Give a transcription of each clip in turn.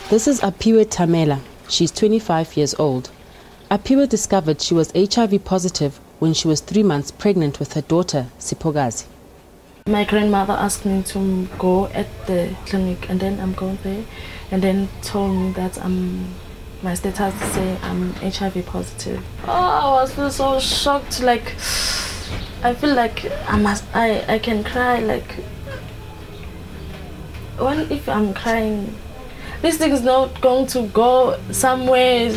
This is Aphiwe Thamela. She's 25 years old. Aphiwe discovered she was HIV positive when she was 3 months pregnant with her daughter, Siphokazi. My grandmother asked me to go at the clinic, and then I'm going there, and then told me that my status say I'm HIV positive. Oh, I was so shocked. Like, I feel like I can cry. Like, what if I'm crying? This thing is not going to go somewhere.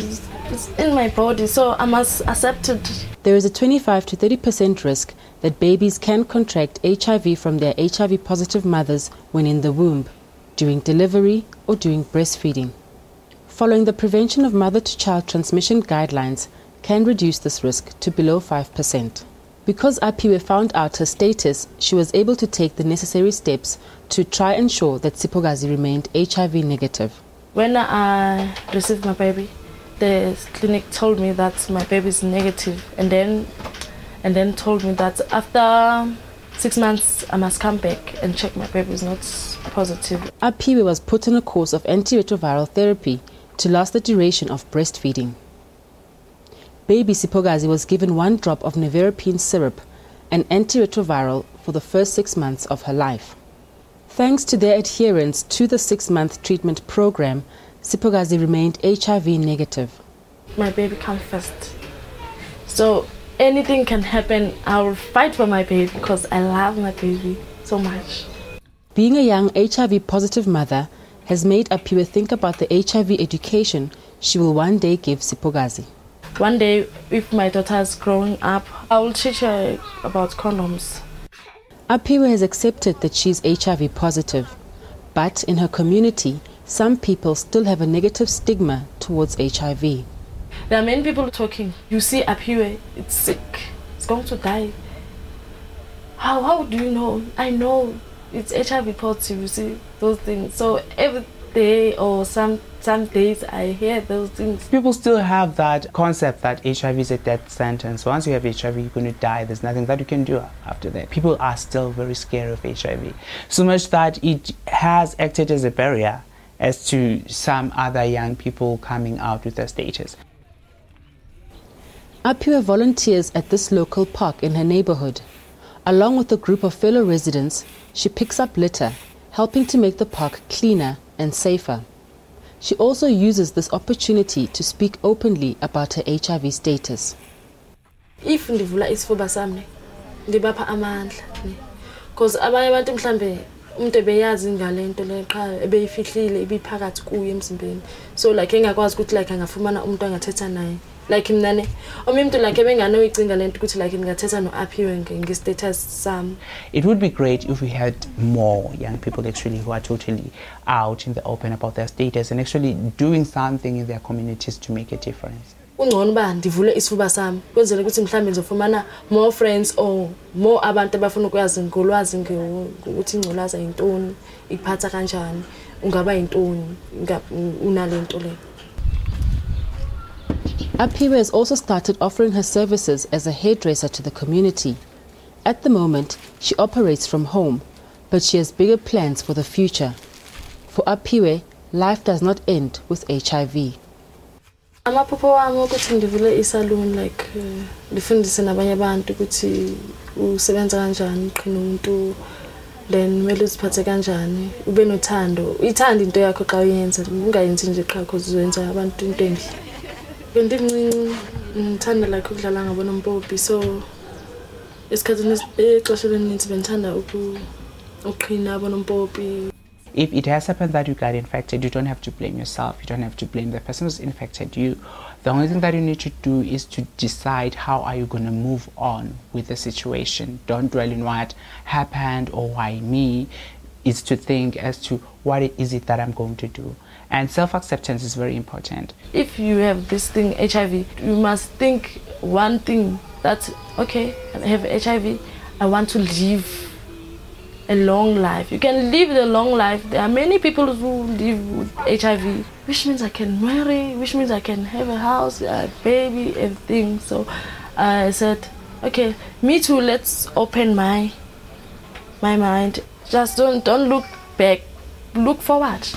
It's in my body, so I must accept it. There is a 25 to 30% risk that babies can contract HIV from their HIV positive mothers when in the womb, during delivery or during breastfeeding. Following the prevention of mother-to-child transmission guidelines can reduce this risk to below 5%. Because Aphiwe found out her status, she was able to take the necessary steps to try and ensure that Siphokazi remained HIV negative. When I received my baby, the clinic told me that my baby is negative, and then told me that after 6 months I must come back and check my baby is not positive. Aphiwe was put on a course of antiretroviral therapy to last the duration of breastfeeding. Baby Siphokazi was given 1 drop of nevirapine syrup, an antiretroviral, for the first 6 months of her life. Thanks to their adherence to the 6-month treatment program, Siphokazi remained HIV negative. My baby comes first. So anything can happen. I will fight for my baby because I love my baby so much. Being a young HIV positive mother has made Aphiwe think about the HIV education she will one day give Siphokazi. One day, if my daughter is growing up, I will teach her about condoms. Aphiwe has accepted that she is HIV positive, but in her community, some people still have a negative stigma towards HIV. There are many people talking. You see Aphiwe, it's sick, it's going to die. How do you know? I know it's HIV positive, you see, those things. So every day or some days I hear those things. People still have that concept that HIV is a death sentence. Once you have HIV, you're going to die. There's nothing that you can do after that. People are still very scared of HIV. So much that it has acted as a barrier as to some other young people coming out with their status. Aphiwe volunteers at this local park in her neighborhood. Along with a group of fellow residents, she picks up litter, helping to make the park cleaner and safer. She also uses this opportunity to speak openly about her HIV status. If ndivula isifuba sami, ndibapha amandla. Because abanye abantu mhlambe umuntu ebeyazi ngalento leqha ebeyifihlile ibiphakathi kuye emzimbeni. So like engakwazi ukuthi like angafumana umuntu angathetha naye. Like mnane umuntu like ebengane uyicinga lento ukuthi like ngingathetha no Aphiwe nge-status sam. It would be great if we had more young people actually who are totally out in the open about their status and actually doing something in their communities to make a difference. Ungcono ba ndivule isifuba sami kwenzela ukuthi mhlambe ngizofumana more friends or more abantu abafuna ukwazi ngolwazi ukuthi ingculaza yintoni, ikuphatha kanjani, ungaba yintoni, unalento le. Aphiwe has also started offering her services as a hairdresser to the community. At the moment, she operates from home, but she has bigger plans for the future. For Aphiwe, life does not end with HIV. Amaphupho wami ukuthi ngivule isalon like ngifundise nabanye abantu ukuthi usebenza kanjani uqhina umuntu, then kumele uziphathe kanjani, ube nothando, uyithanda into yakho xa uyenza, ungayenzi nje qha because uzenza abantu into enhle. Bendincinci ngithanda like ukudlala ngabonompopi, so esikhathini exesha elininzi bendithanda ukuqhina abonompopi. If it has happened that you got infected, you don't have to blame yourself. You don't have to blame the person who's infected you. The only thing that you need to do is to decide how are you going to move on with the situation. Don't dwell in what happened or why me. It's to think as to what is it that I'm going to do. And self-acceptance is very important. If you have this thing, HIV, you must think one thing, that, okay, I have HIV, I want to live a long life. You can live a long life. There are many people who live with HIV, which means I can marry, which means I can have a house, a baby, everything. So I said, okay, me too, let's open my mind. Just don't look back, look forward.